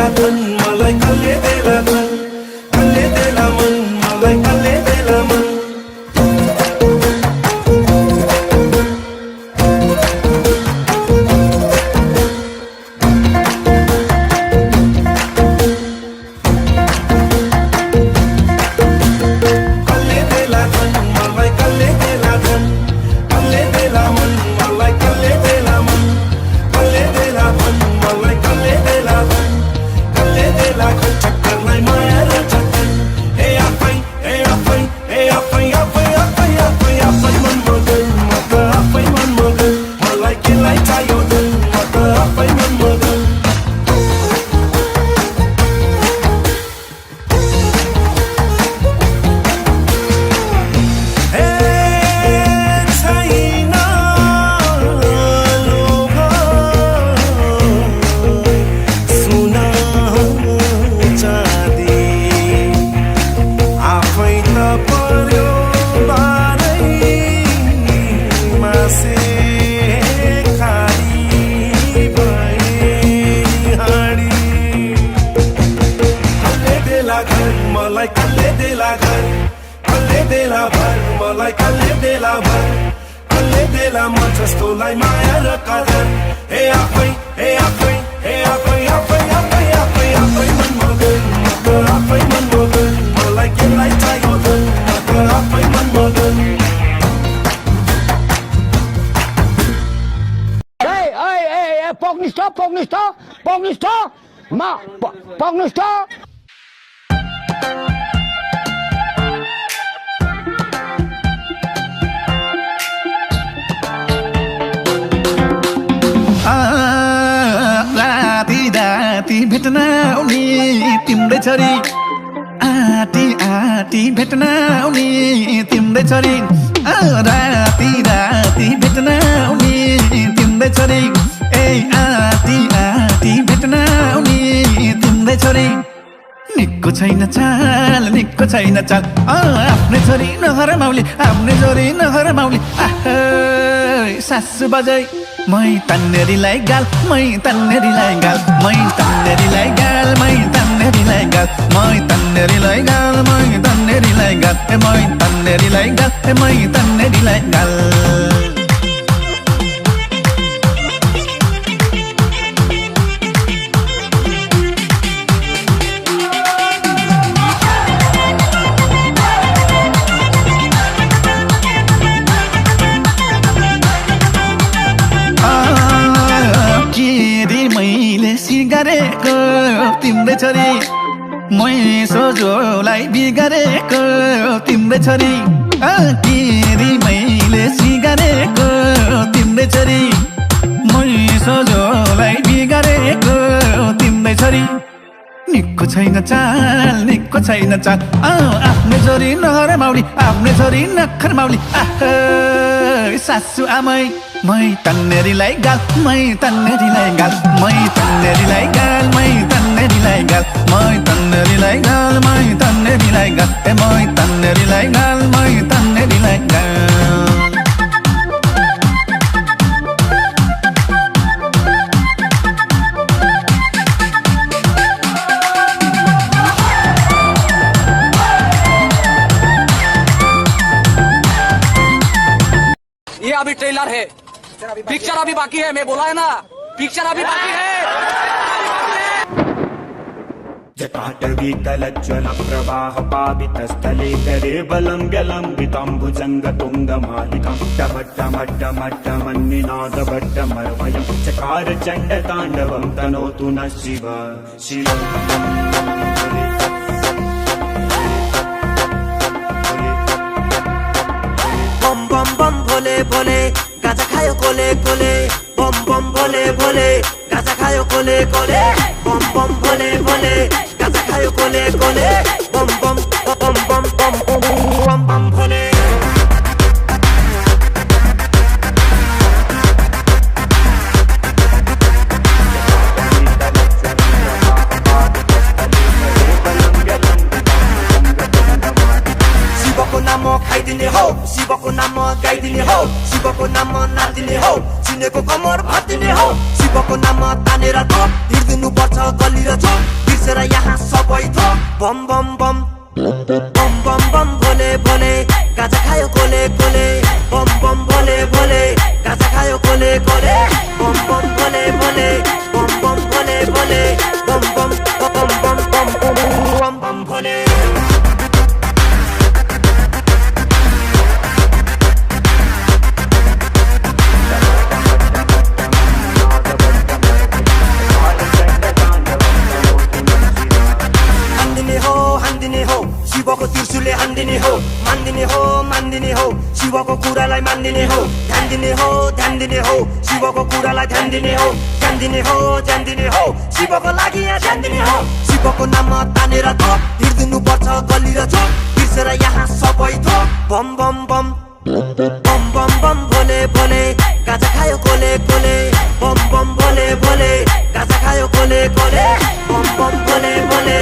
देला धन मलाई कसले देला धन कसले देला मन मलाई कसले देला मन मलाई कसले देला घर कसले देला भर मलाई कसले देला भर कसले देला म जस्तोलाई माया र कदर हे आफै आफै आफै मन मगन आफै मन मगन मलाई केलाई चाहियो धन आफै मन मगन Pognisto, ma, Pognisto. राती भेट्न आउने तिम्रै छोरी आटी भेट्न आउने तिम्रै छोरी राती भेट्न आउने तिम्रै छोरी ए आटी भेट्न आउने तिम्रै छोरी निक्को छैन चाल आफ्नै छोरी नहर माउली आफ्नै छोरी नहर माउली सासु बजाई मै तन्नेरीलाई गाल मै तन्नेरीलाई गाल मै तन्नेरीलाई गाल मै तन्नेरीलाई गाल मै तन्नेरीलाई गाल मै तन्नेरीलाई गाल मै तन्नेरीलाई गाल मै तन्नेरीलाई गाल सिगारेको तिम्रै छोरी मै सोझोलाई बिगारेको तिम्रै छोरी केरी मैले सिगारेको तिम्रै छोरी मै सोझोलाई बिगारेको तिम्रै छोरी निक्को छैन चाल आफ्नै छोरी नहर माउली आफ्नै छोरी नखर माउली सासु आमै मै तन्नेरीलाई गाल मै तन्नेरीलाई गाल मै तन्नेरीलाई गाल मै तन्नेरीलाई गाल मै तन्नेरीलाई गाल मै तन्नेरीलाई गाल मै तन्नेरीलाई गाल मै तन्नेरीलाई गाल ये अभी ट्रेलर है, पिक्चर अभी बाकी है। मैं बोला है ना, पिक्चर अभी बाकी है। जटाटवीतलज्ज्वल प्रवाह पावितस्थले करे बलं व्यलम्बिताम्बुजङ्ग तुङ्गमालिकं टमट्टमट्टमट्टमन्निनादभट्टमर्वयं चकार चण्डताण्डवं तनोतु नः शिव शिवम् बम बम भोले भोले गाजा खायो कोले कोले बम बम भोले भोले गाजा खायो कोले कोले बम बम भोले भोले गाजा खायो कोले कोले बम बम बम बम बम बम बम भोले खाइदिने हो शिवको नाम गाइदिने हो शिवको नाम नाचिदिने हो चिनेको कमर भातिने हो शिवको नाम तानेर हिँड्दिनु पर्छ गली र चोक बम बम बम बम बम बम भोले भोले गाजा खायो कोले कोले बम बम भोले भोले गाजा खायो कोले कोले बम बम भोले भोले बम बम भोले भोले बम बम बम बम बम बम बम भोले हान्दिने हो शिवको त्रिशूलले हान्दिने हो मान्दिने हो शिवको कुरालाई मान्दिने हो ध्यान दिने हो शिवको कुरालाई ध्यान दिने हो ध्यान दिने हो शिवको लागि यहाँ ध्यान दिने हो शिवको नाममा तानेर थो हिर्दिनु पर्छ गली र चोक बिर्सेर यहाँ सबै थो बम बम बम बम बम बम भोले भोले गाजा खायो कोले कोले बम बम भोले भोले गाजा खायो कोले कोले बम बम भोले भोले